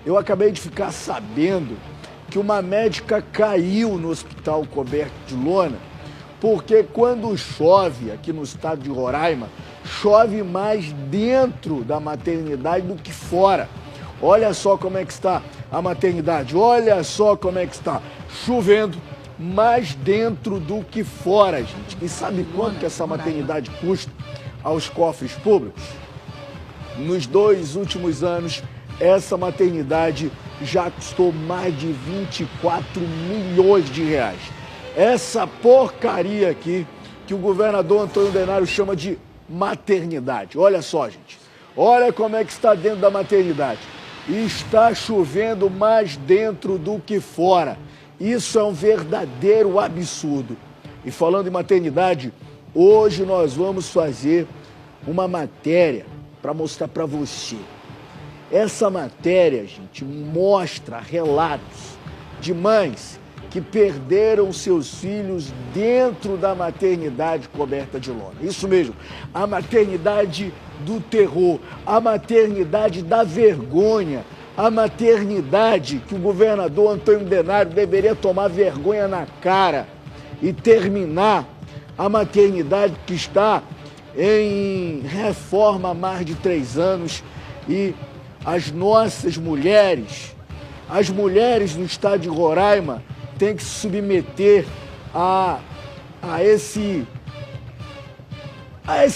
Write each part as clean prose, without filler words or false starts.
eu acabei de ficar sabendo que uma médica caiu no hospital coberto de lona, porque quando chove aqui no estado de Roraima, chove mais dentro da maternidade do que fora. Olha só como é que está a maternidade, olha só como é que está chovendo mais dentro do que fora, gente. E sabe quanto que essa maternidade custa aos cofres públicos? Nos 2 últimos anos, essa maternidade já custou mais de 24 milhões de reais. Essa porcaria aqui, que o governador Antônio Denário chama de maternidade. Olha só, gente. Olha como é que está dentro da maternidade. Está chovendo mais dentro do que fora. Isso é um verdadeiro absurdo. E falando em maternidade, hoje nós vamos fazer uma matéria para mostrar para você. Essa matéria, gente, mostra relatos de mães que perderam seus filhos dentro da maternidade coberta de lona. Isso mesmo, a maternidade do terror, a maternidade da vergonha, a maternidade que o governador Antônio Denário deveria tomar vergonha na cara e terminar, a maternidade que está em reforma há mais de 3 anos e as nossas mulheres, as mulheres no estado de Roraima têm que se submeter a esse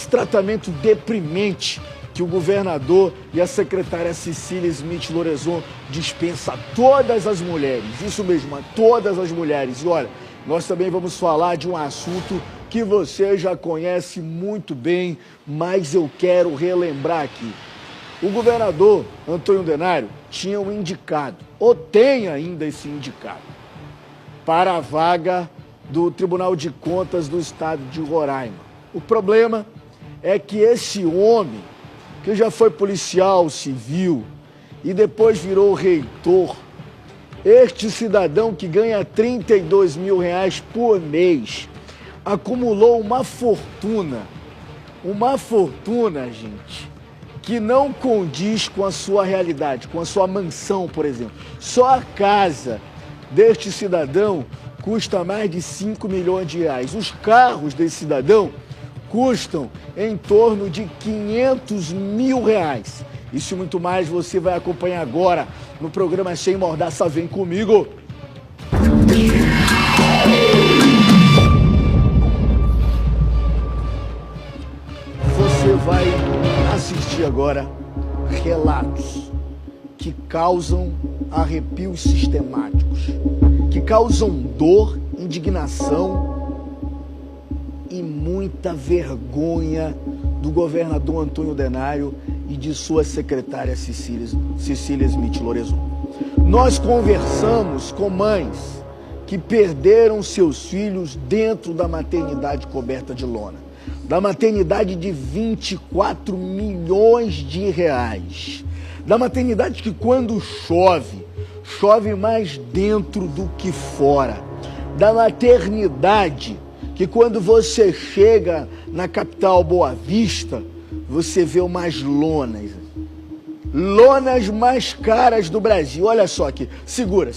tratamento deprimente que o governador e a secretária Cecília Smith Lorenzon dispensa a todas as mulheres, isso mesmo, a todas as mulheres. E olha, nós também vamos falar de um assunto que você já conhece muito bem, mas eu quero relembrar aqui. O governador Antônio Denário tinha um indicado, ou tem ainda esse indicado, para a vaga do Tribunal de Contas do estado de Roraima. O problema é que esse homem, que já foi policial civil e depois virou reitor, este cidadão que ganha 32 mil reais por mês, acumulou uma fortuna, gente, que não condiz com a sua realidade, com a sua mansão, por exemplo. Só a casa deste cidadão custa mais de 5 milhões de reais. Os carros desse cidadão custam em torno de 500 mil reais. Isso e muito mais você vai acompanhar agora no programa Sem Mordaça. Vem comigo! Você vai assistir agora relatos que causam arrepios sistemáticos, que causam dor, indignação e muita vergonha do governador Antônio Denário e de sua secretária Cecília Smith Lorenzon. Nós conversamos com mães que perderam seus filhos dentro da maternidade coberta de lona, da maternidade de 24 milhões de reais, da maternidade que quando chove, chove mais dentro do que fora, da maternidade que quando você chega na capital Boa Vista, você vê umas lonas mais caras do Brasil. Olha só aqui, segura.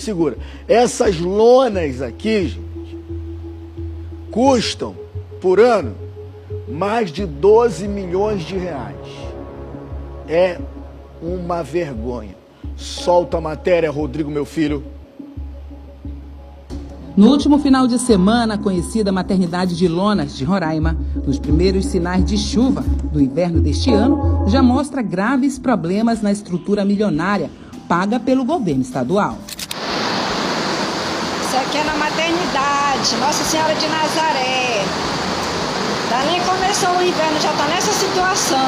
Essas lonas aqui, gente, custam por ano mais de 12 milhões de reais. É uma vergonha. Solta a matéria, Rodrigo, meu filho. No último final de semana, a conhecida maternidade de Lonas, de Roraima, nos primeiros sinais de chuva do inverno deste ano, já mostra graves problemas na estrutura milionária paga pelo governo estadual. Isso aqui é na maternidade, Nossa Senhora de Nazaré. Nem começou o inverno, já está nessa situação.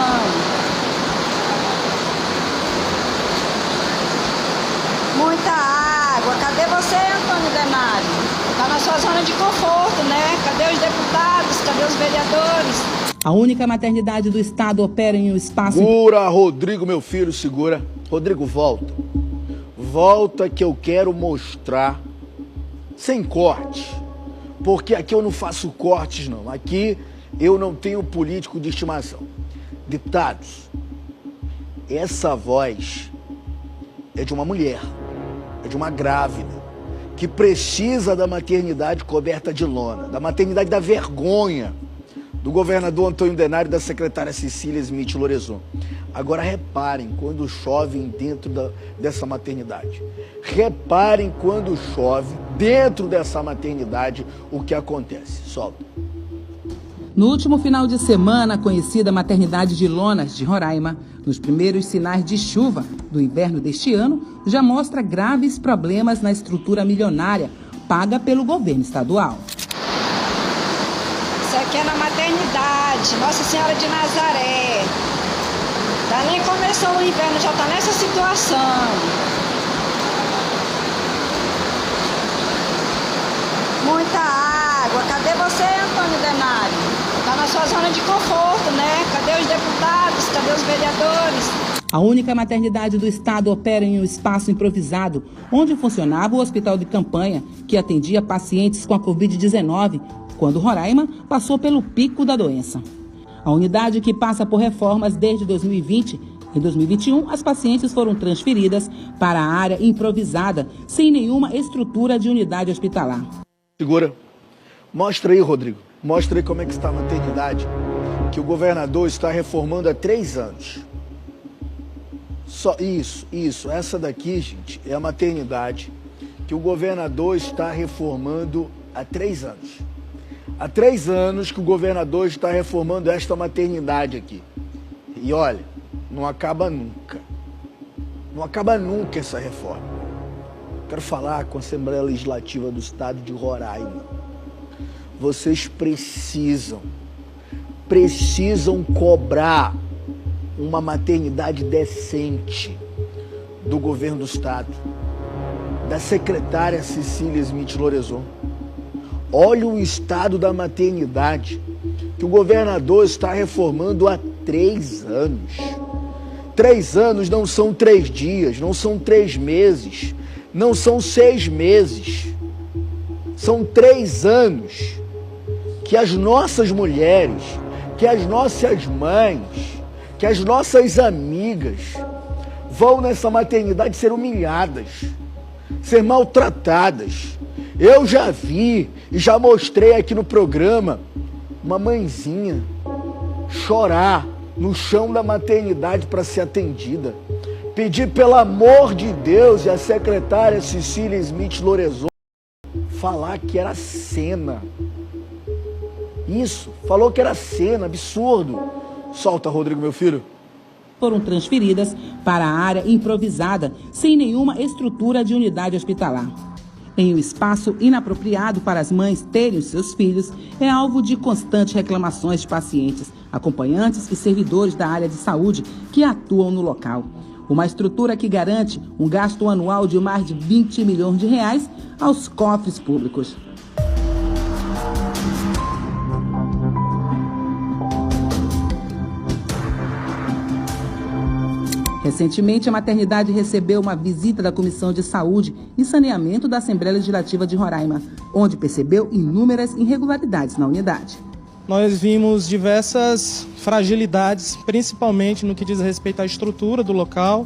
Muita água. Cadê você, Antônio Denário? Está na sua zona de conforto, né? Cadê os deputados? Cadê os vereadores? A única maternidade do estado opera em um espaço... Segura, Rodrigo, meu filho, segura. Rodrigo, volta. Volta que eu quero mostrar sem corte. Porque aqui eu não faço cortes, não. Aqui eu não tenho político de estimação. Deputados, essa voz é de uma mulher, é de uma grávida, que precisa da maternidade coberta de lona, da maternidade da vergonha do governador Antônio Denário e da secretária Cecília Smith Lorenzon. Agora reparem quando chove dentro dessa maternidade. Reparem quando chove dentro dessa maternidade o que acontece. Solta. No último final de semana, a conhecida maternidade de Lonas, de Roraima, nos primeiros sinais de chuva do inverno deste ano, já mostra graves problemas na estrutura milionária paga pelo governo estadual. Isso aqui é na maternidade, Nossa Senhora de Nazaré. Já nem começou o inverno, já está nessa situação. Muita água. Cadê você, Antônio Denário? Está na sua zona de conforto, né? Cadê os deputados? Cadê os vereadores? A única maternidade do estado opera em um espaço improvisado, onde funcionava o hospital de campanha, que atendia pacientes com a Covid-19, quando Roraima passou pelo pico da doença. A unidade, que passa por reformas desde 2020, em 2021, as pacientes foram transferidas para a área improvisada, sem nenhuma estrutura de unidade hospitalar. Segura. Mostra aí, Rodrigo. Mostra aí como é que está a maternidade, que o governador está reformando há 3 anos. Só isso. Essa daqui, gente, é a maternidade que o governador está reformando há 3 anos. Há 3 anos que o governador está reformando esta maternidade aqui. E olha, não acaba nunca. Não acaba nunca essa reforma. Quero falar com a Assembleia Legislativa do Estado de Roraima. Vocês precisam cobrar uma maternidade decente do governo do Estado, da secretária Cecília Smith Lorenzon. Olha o estado da maternidade que o governador está reformando há 3 anos. 3 anos não são 3 dias, não são 3 meses, não são 6 meses. São 3 anos que as nossas mulheres, que as nossas mães, que as nossas amigas vão nessa maternidade ser humilhadas, ser maltratadas. Eu já vi e já mostrei aqui no programa uma mãezinha chorar no chão da maternidade para ser atendida. Pedir pelo amor de Deus e a secretária Cecília Smith Lorenzon falar que era cena. Isso, falou que era cena, absurdo. Solta, Rodrigo, meu filho. Foram transferidas para a área improvisada, sem nenhuma estrutura de unidade hospitalar. Em um espaço inapropriado para as mães terem os seus filhos, é alvo de constantes reclamações de pacientes, acompanhantes e servidores da área de saúde que atuam no local. Uma estrutura que garante um gasto anual de mais de 20 milhões de reais aos cofres públicos. Recentemente, a maternidade recebeu uma visita da Comissão de Saúde e Saneamento da Assembleia Legislativa de Roraima, onde percebeu inúmeras irregularidades na unidade. Nós vimos diversas fragilidades, principalmente no que diz respeito à estrutura do local,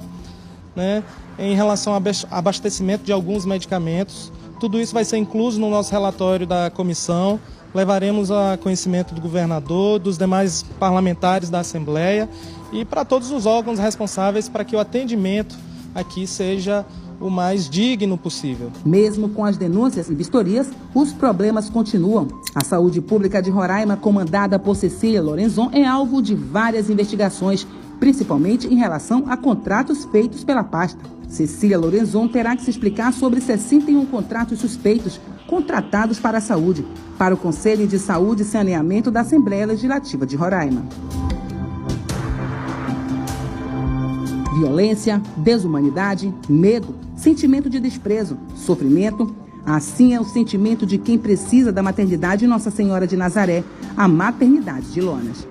né, em relação ao abastecimento de alguns medicamentos. Tudo isso vai ser incluso no nosso relatório da comissão. Levaremos a conhecimento do governador, dos demais parlamentares da Assembleia e para todos os órgãos responsáveis para que o atendimento aqui seja o mais digno possível. Mesmo com as denúncias e vistorias, os problemas continuam. A saúde pública de Roraima, comandada por Cecília Lorenzon, é alvo de várias investigações, principalmente em relação a contratos feitos pela pasta. Cecília Lorenzon terá que se explicar sobre 61 contratos suspeitos contratados para a saúde, para o Conselho de Saúde e Saneamento da Assembleia Legislativa de Roraima. Violência, desumanidade, medo, sentimento de desprezo, sofrimento. Assim é o sentimento de quem precisa da maternidade Nossa Senhora de Nazaré, a maternidade de Lonas.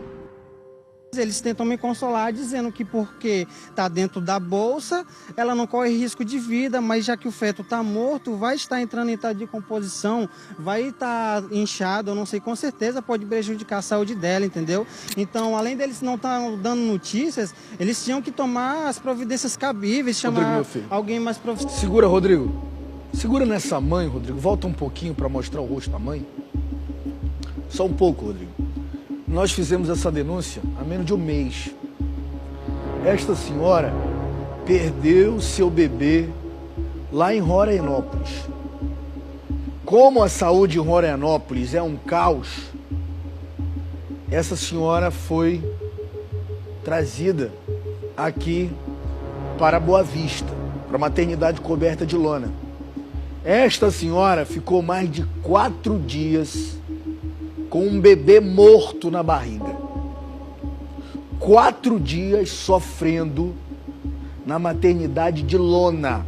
Eles tentam me consolar dizendo que porque está dentro da bolsa, ela não corre risco de vida, mas já que o feto está morto, vai estar entrando em estado de decomposição, vai estar inchado, eu não sei, com certeza pode prejudicar a saúde dela, entendeu? Então, além deles não estar dando notícias, eles tinham que tomar as providências cabíveis, chamar alguém mais profissional. Segura, Rodrigo. Segura nessa mãe, Rodrigo. Volta um pouquinho para mostrar o rosto da mãe. Só um pouco, Rodrigo. Nós fizemos essa denúncia há menos de um mês. Esta senhora perdeu seu bebê lá em Rorianópolis. Como a saúde em Rorianópolis é um caos, essa senhora foi trazida aqui para Boa Vista, para a maternidade coberta de lona. Esta senhora ficou mais de 4 dias com um bebê morto na barriga. 4 dias sofrendo na maternidade de lona,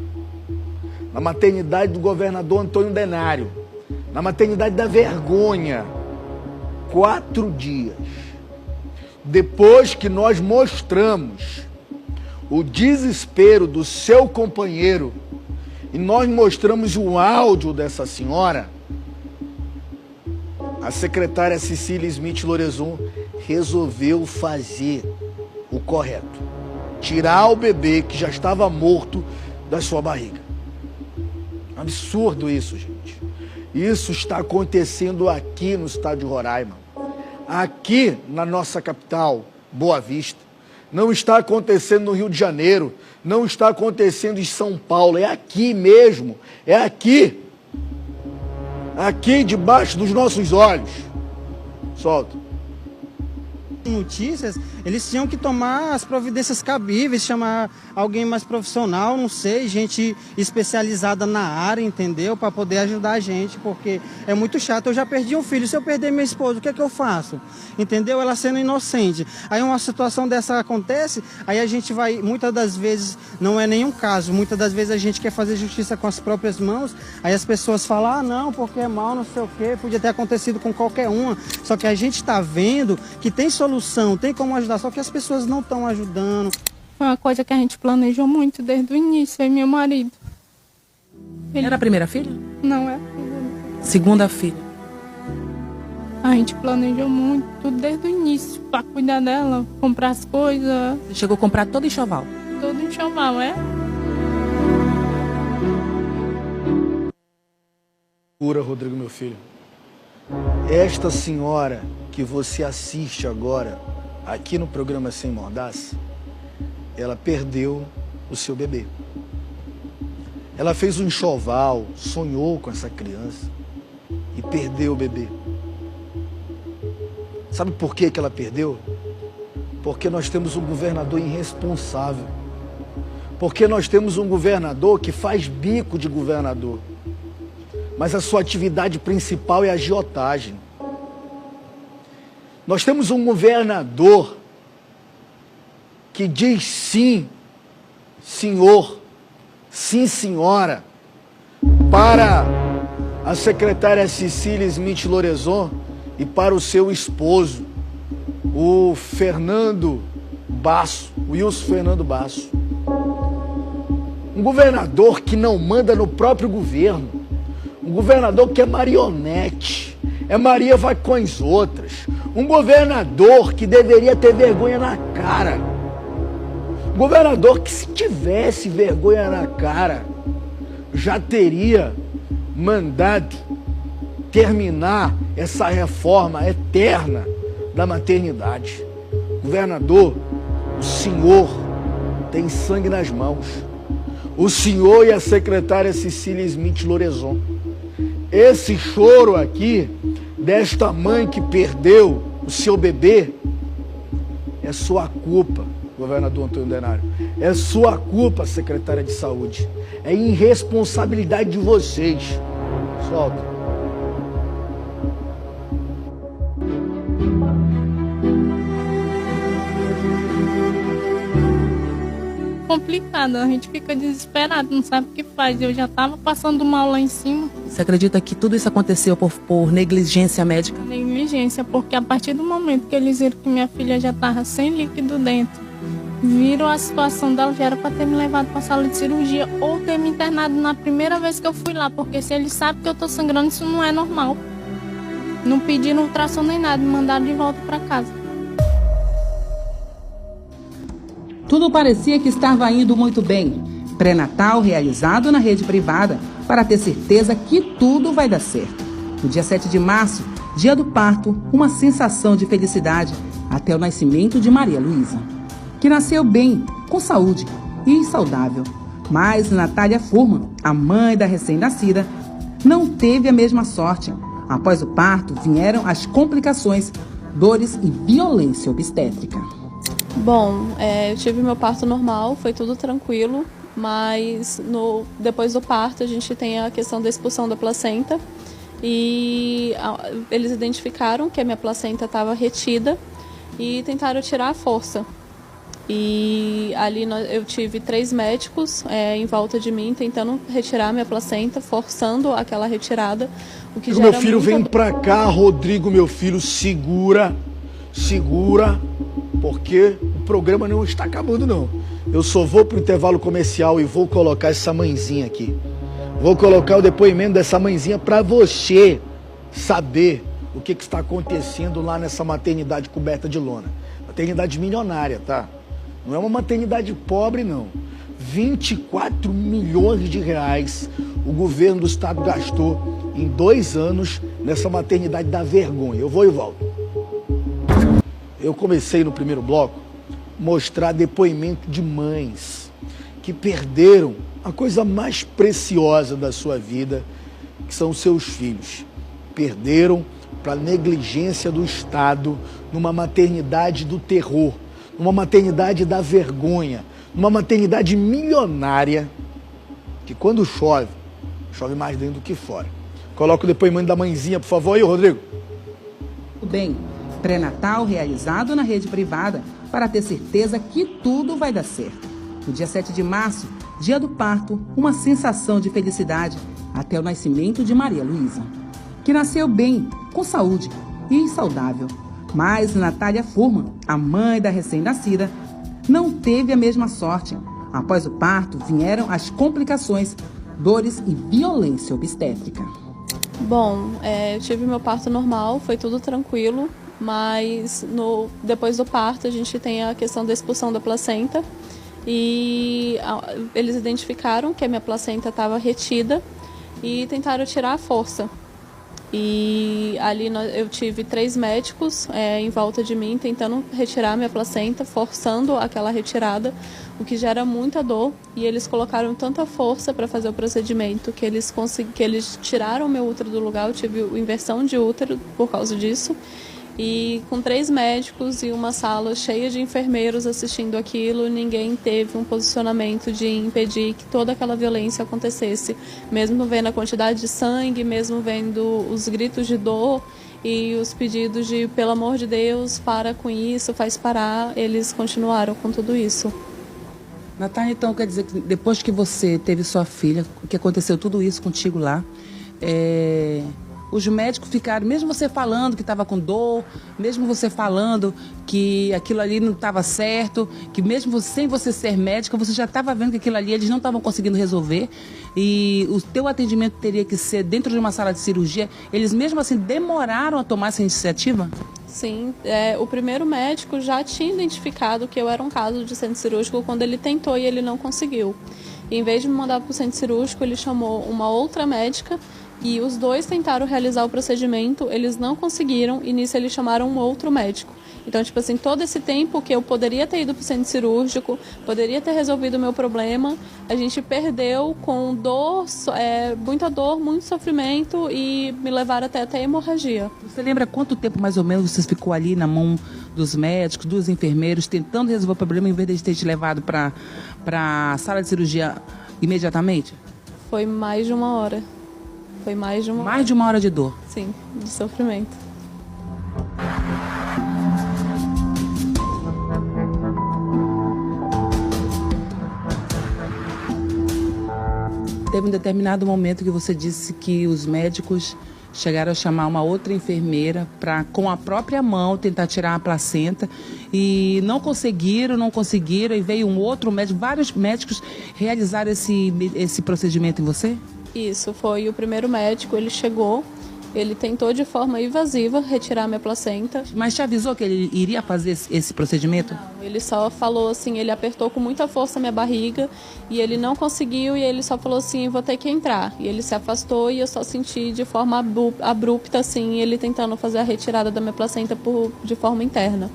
na maternidade do governador Antônio Denário, na maternidade da vergonha. 4 dias. Depois que nós mostramos o desespero do seu companheiro e nós mostramos o áudio dessa senhora, a secretária Cecília Smith Lorenzon resolveu fazer o correto. Tirar o bebê que já estava morto da sua barriga. Absurdo isso, gente. Isso está acontecendo aqui no estado de Roraima. Aqui na nossa capital, Boa Vista. Não está acontecendo no Rio de Janeiro. Não está acontecendo em São Paulo. É aqui mesmo. É aqui. Aqui debaixo dos nossos olhos. Solta. Notícias, eles tinham que tomar as providências cabíveis, chamar alguém mais profissional, não sei, gente especializada na área, entendeu? Para poder ajudar a gente, porque é muito chato. Eu já perdi um filho, se eu perder minha esposa, o que é que eu faço? Entendeu? Ela sendo inocente. Aí uma situação dessa acontece, aí a gente vai, muitas das vezes, não é nenhum caso, muitas das vezes a gente quer fazer justiça com as próprias mãos, aí as pessoas falam, ah não, porque é mal, não sei o quê, podia ter acontecido com qualquer uma. Só que a gente está vendo que tem solução, tem como ajudar, só que as pessoas não estão ajudando. Foi uma coisa que a gente planejou muito desde o início, eu e meu marido. Era a primeira filha? Não é. Segunda filha. A gente planejou muito, tudo desde o início, para cuidar dela, comprar as coisas. Você chegou a comprar todo enxoval? Todo enxoval, é? Pura, Rodrigo, meu filho. Esta senhora que você assiste agora, aqui no programa Sem Mordaça, ela perdeu o seu bebê. Ela fez um enxoval, sonhou com essa criança e perdeu o bebê. Sabe por que ela perdeu? Porque nós temos um governador irresponsável. Porque nós temos um governador que faz bico de governador. Mas a sua atividade principal é a agiotagem. Nós temos um governador que diz sim, senhor, sim, senhora, para a secretária Cecília Smith Lorenzon e para o seu esposo, o Fernando Basso, o Wilson Fernando Basso. Um governador que não manda no próprio governo. Um governador que é marionete. É Maria vai com as outras. Um governador que deveria ter vergonha na cara. Um governador que, se tivesse vergonha na cara, já teria mandado terminar essa reforma eterna da maternidade. Governador, o senhor tem sangue nas mãos. O senhor e a secretária Cecília Smith Lorenzon. Esse choro aqui, desta mãe que perdeu o seu bebê, é sua culpa, governador Antônio Denário. É sua culpa, secretária de saúde. É irresponsabilidade de vocês. Solta. Complicado, a gente fica desesperado, não sabe o que faz. Eu já estava passando mal lá em cima. Você acredita que tudo isso aconteceu por negligência médica? Negligência negligência, porque a partir do momento que eles viram que minha filha já estava sem líquido dentro, viram a situação dela, já era para ter me levado para a sala de cirurgia ou ter me internado na primeira vez que eu fui lá, porque se eles sabem que eu estou sangrando, isso não é normal. Não pediram ultrassom nem nada, me mandaram de volta para casa. Tudo parecia que estava indo muito bem. Pré-natal realizado na rede privada para ter certeza que tudo vai dar certo. No dia 7 de março, dia do parto, uma sensação de felicidade até o nascimento de Maria Luísa, que nasceu bem, com saúde e saudável. Mas Natália Furman, a mãe da recém-nascida, não teve a mesma sorte. Após o parto, vieram as complicações, dores e violência obstétrica. Bom, eu tive meu parto normal, foi tudo tranquilo, mas depois do parto a gente tem a questão da expulsão da placenta e eles identificaram que a minha placenta estava retida e tentaram tirar a força. E ali eu tive 3 médicos em volta de mim tentando retirar minha placenta, forçando aquela retirada. O que meu filho, vem pra cá, Rodrigo, meu filho, segura, porque o programa não está acabando, não. Eu só vou pro intervalo comercial e vou colocar essa mãezinha aqui. Vou colocar o depoimento dessa mãezinha para você saber o que está acontecendo lá nessa maternidade coberta de lona. Maternidade milionária, tá? Não é uma maternidade pobre, não. 24 milhões de reais o governo do estado gastou em 2 anos nessa maternidade da vergonha. Eu vou e volto. Eu comecei no primeiro bloco mostrar depoimento de mães que perderam a coisa mais preciosa da sua vida, que são seus filhos. Perderam para a negligência do Estado numa maternidade do terror, numa maternidade da vergonha, numa maternidade milionária, que quando chove, chove mais dentro do que fora. Coloca o depoimento da mãezinha, por favor, aí, Rodrigo. Tudo bem. Pré-natal realizado na rede privada para ter certeza que tudo vai dar certo. No dia 7 de março, dia do parto, uma sensação de felicidade até o nascimento de Maria Luísa, que nasceu bem, com saúde e saudável. Mas Natália Furman, a mãe da recém-nascida, não teve a mesma sorte. Após o parto, vieram as complicações, dores e violência obstétrica. Bom, eu tive meu parto normal, foi tudo tranquilo, mas depois do parto a gente tem a questão da expulsão da placenta e eles identificaram que a minha placenta estava retida e tentaram tirar a força. E ali eu tive 3 médicos em volta de mim tentando retirar minha placenta, forçando aquela retirada, o que gera muita dor. E eles colocaram tanta força para fazer o procedimento que eles tiraram meu útero do lugar. Eu tive inversão de útero por causa disso. E com 3 médicos e uma sala cheia de enfermeiros assistindo aquilo, ninguém teve um posicionamento de impedir que toda aquela violência acontecesse. Mesmo vendo a quantidade de sangue, mesmo vendo os gritos de dor e os pedidos de, pelo amor de Deus, para com isso, faz parar, eles continuaram com tudo isso. Natália, então quer dizer que depois que você teve sua filha, que aconteceu tudo isso contigo lá, os médicos ficaram, mesmo você falando que estava com dor, mesmo você falando que aquilo ali não estava certo, que mesmo sem você ser médica, você já estava vendo que aquilo ali eles não estavam conseguindo resolver e o teu atendimento teria que ser dentro de uma sala de cirurgia, eles mesmo assim demoraram a tomar essa iniciativa? Sim, o primeiro médico já tinha identificado que eu era um caso de centro cirúrgico quando ele tentou e ele não conseguiu. E, em vez de me mandar para o centro cirúrgico, ele chamou uma outra médica e os 2 tentaram realizar o procedimento, eles não conseguiram e nisso eles chamaram um outro médico. Então, tipo assim, todo esse tempo que eu poderia ter ido para o centro cirúrgico, poderia ter resolvido o meu problema, a gente perdeu com dor, muita dor, muito sofrimento e me levaram até a hemorragia. Você lembra quanto tempo mais ou menos você ficou ali na mão dos médicos, dos enfermeiros, tentando resolver o problema em vez de ter te levado para a sala de cirurgia imediatamente? Foi mais de 1 hora. Foi mais de 1 hora. Mais de 1 hora de dor? Sim, de sofrimento. Teve um determinado momento que você disse que os médicos chegaram a chamar uma outra enfermeira para, com a própria mão, tentar tirar a placenta e não conseguiram, e veio um outro médico, vários médicos realizaram esse procedimento em você? Isso, foi o primeiro médico, ele chegou, ele tentou de forma invasiva retirar minha placenta. Mas te avisou que ele iria fazer esse procedimento? Não, ele só falou assim, ele apertou com muita força a minha barriga e ele não conseguiu e ele só falou assim, vou ter que entrar. E ele se afastou e eu só senti de forma abrupta assim, ele tentando fazer a retirada da minha placenta de forma interna.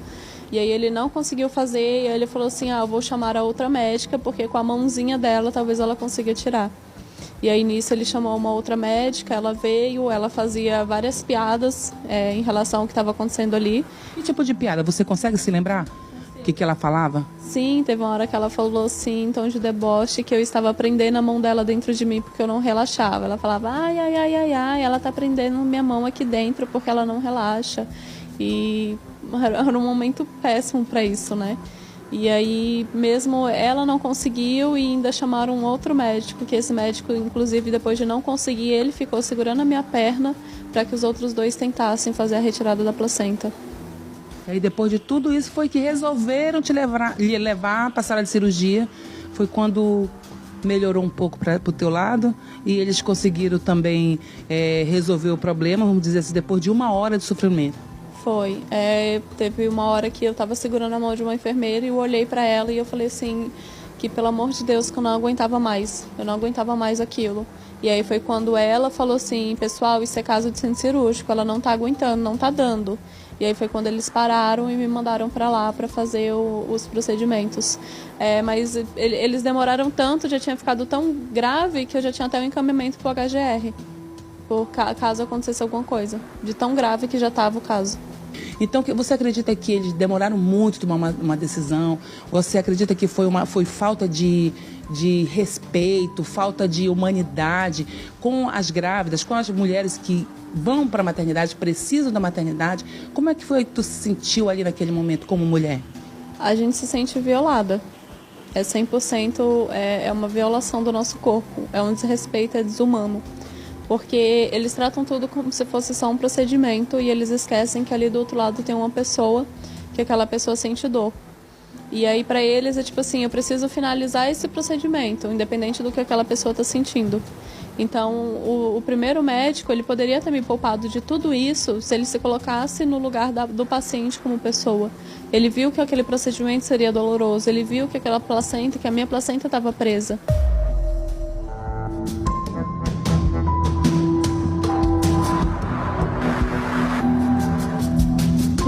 E aí ele não conseguiu fazer e aí ele falou assim, eu vou chamar a outra médica porque com a mãozinha dela talvez ela consiga tirar. E aí nisso ele chamou uma outra médica, ela veio, ela fazia várias piadas em relação ao que estava acontecendo ali. Que tipo de piada? Você consegue se lembrar o que ela falava? Sim, teve uma hora que ela falou assim, em tom de deboche, que eu estava prendendo a mão dela dentro de mim porque eu não relaxava. Ela falava, ai, ai, ai, ai, ai, ela está prendendo minha mão aqui dentro porque ela não relaxa. E era um momento péssimo para isso, né? E aí, mesmo ela não conseguiu e ainda chamaram um outro médico, que esse médico, inclusive, depois de não conseguir, ele ficou segurando a minha perna para que os outros dois tentassem fazer a retirada da placenta. E aí, depois de tudo isso, foi que resolveram lhe levar para a sala de cirurgia. Foi quando melhorou um pouco para o teu lado e eles conseguiram também resolver o problema, vamos dizer assim, depois de 1 hora de sofrimento. Foi. Teve uma hora que eu estava segurando a mão de uma enfermeira e eu olhei para ela e eu falei assim, que pelo amor de Deus, que eu não aguentava mais. Eu não aguentava mais aquilo. E aí foi quando ela falou assim, pessoal, isso é caso de centro cirúrgico, ela não está aguentando, não está dando. E aí foi quando eles pararam e me mandaram para lá para fazer os procedimentos. Mas eles demoraram tanto, já tinha ficado tão grave que eu já tinha até um encaminhamento para o HGR. Por caso acontecesse alguma coisa, de tão grave que já estava o caso. Então, você acredita que eles demoraram muito a tomar uma decisão? Você acredita que foi falta de respeito, falta de humanidade com as grávidas, com as mulheres que vão para a maternidade, precisam da maternidade? Como é que foi que tu se sentiu ali naquele momento como mulher? A gente se sente violada. 100% é uma violação do nosso corpo, é um desrespeito, é desumano. Porque eles tratam tudo como se fosse só um procedimento e eles esquecem que ali do outro lado tem uma pessoa, que aquela pessoa sente dor. E aí para eles é tipo assim, eu preciso finalizar esse procedimento, independente do que aquela pessoa está sentindo. Então o primeiro médico, ele poderia ter me poupado de tudo isso se ele se colocasse no lugar do paciente como pessoa. Ele viu que aquele procedimento seria doloroso, ele viu que aquela placenta, que a minha placenta estava presa.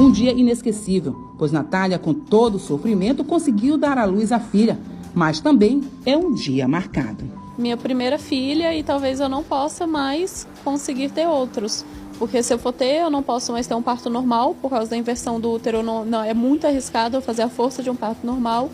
Um dia inesquecível, pois Natália, com todo o sofrimento, conseguiu dar à luz a filha, mas também é um dia marcado. Minha primeira filha e talvez eu não possa mais conseguir ter outros, porque se eu for ter, eu não posso mais ter um parto normal, por causa da inversão do útero, não é muito arriscado eu fazer a força de um parto normal.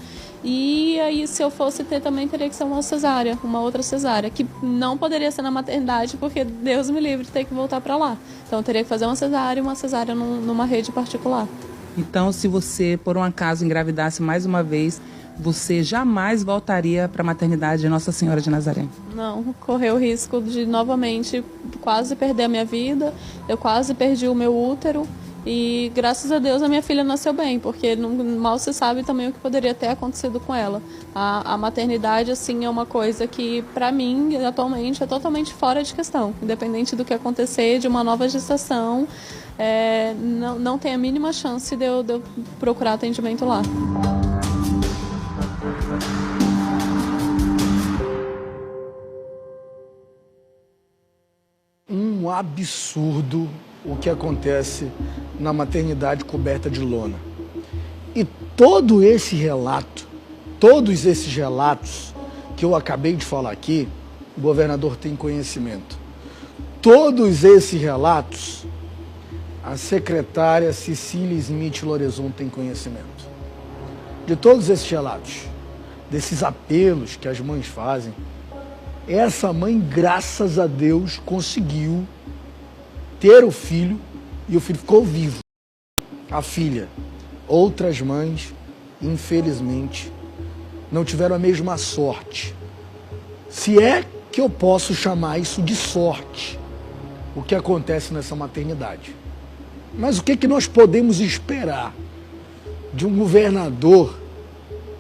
E aí, se eu fosse ter, também teria que ser uma cesárea, uma outra cesárea, que não poderia ser na maternidade, porque Deus me livre de ter que voltar para lá. Então, eu teria que fazer uma cesárea numa rede particular. Então, se você, por um acaso, engravidasse mais uma vez, você jamais voltaria para a maternidade de Nossa Senhora de Nazaré? Não, correu o risco de, novamente, quase perder a minha vida, eu quase perdi o meu útero. E graças a Deus a minha filha nasceu bem, porque mal se sabe também o que poderia ter acontecido com ela. A maternidade, assim, é uma coisa que, para mim, atualmente, é totalmente fora de questão. Independente do que acontecer, de uma nova gestação, não tem a mínima chance de eu procurar atendimento lá. Um absurdo o que acontece na maternidade coberta de lona. E todos esses relatos que eu acabei de falar aqui, o governador tem conhecimento. Todos esses relatos, a secretária Cecília Smith Lorenzon tem conhecimento. De todos esses relatos, desses apelos que as mães fazem, essa mãe, graças a Deus, conseguiu ter o filho e o filho ficou vivo. A filha. Outras mães, infelizmente, não tiveram a mesma sorte. Se é que eu posso chamar isso de sorte, o que acontece nessa maternidade. Mas o que nós podemos esperar de um governador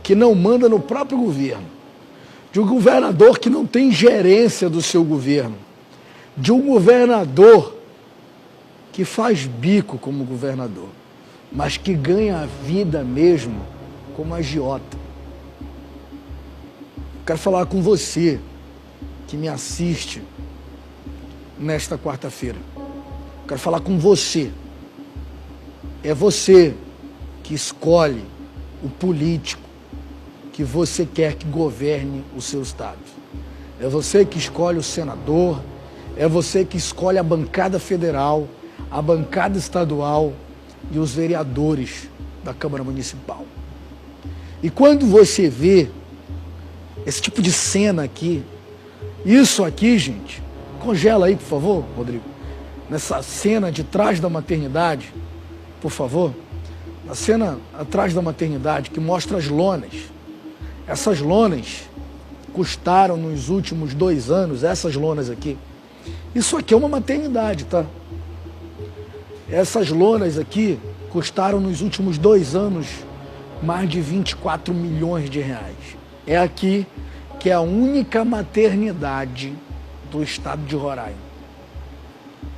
que não manda no próprio governo, de um governador que não tem gerência do seu governo, de um governador que faz bico como governador, mas que ganha a vida mesmo como agiota? Quero falar com você que me assiste nesta quarta-feira. Quero falar com você. É você que escolhe o político que você quer que governe o seu estado. É você que escolhe o senador, é você que escolhe a bancada federal, a bancada estadual e os vereadores da Câmara Municipal. E quando você vê esse tipo de cena aqui, isso aqui, gente, congela aí, por favor, Rodrigo, nessa cena de trás da maternidade, por favor, a cena atrás da maternidade que mostra as lonas. Essas lonas custaram nos últimos 2 anos, essas lonas aqui. Isso aqui é uma maternidade, tá? Essas lonas aqui custaram nos últimos 2 anos mais de 24 milhões de reais. É aqui que é a única maternidade do estado de Roraima,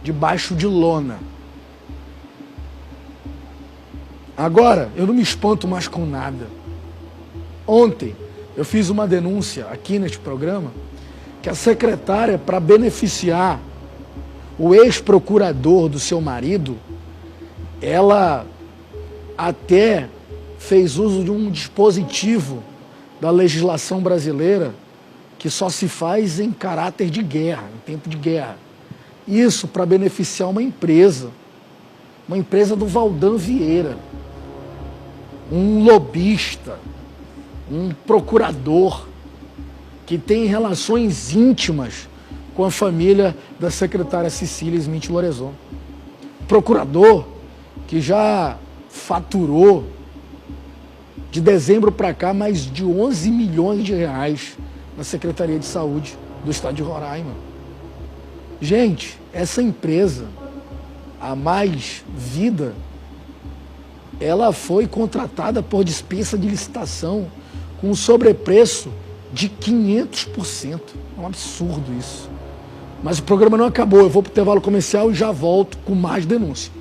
debaixo de lona. Agora, eu não me espanto mais com nada. Ontem, eu fiz uma denúncia aqui neste programa que a secretária, para beneficiar o ex-procurador do seu marido, ela até fez uso de um dispositivo da legislação brasileira que só se faz em caráter de guerra, em tempo de guerra. Isso para beneficiar uma empresa do Valdan Vieira, um lobista, um procurador que tem relações íntimas com a família da secretária Cecília Smith Lorenzon. Procurador que já faturou de dezembro para cá mais de 11 milhões de reais na Secretaria de Saúde do estado de Roraima. Gente, essa empresa, a Mais Vida, ela foi contratada por dispensa de licitação com um sobrepreço de 500%. É um absurdo isso. Mas o programa não acabou. Eu vou para o intervalo comercial e já volto com mais denúncia.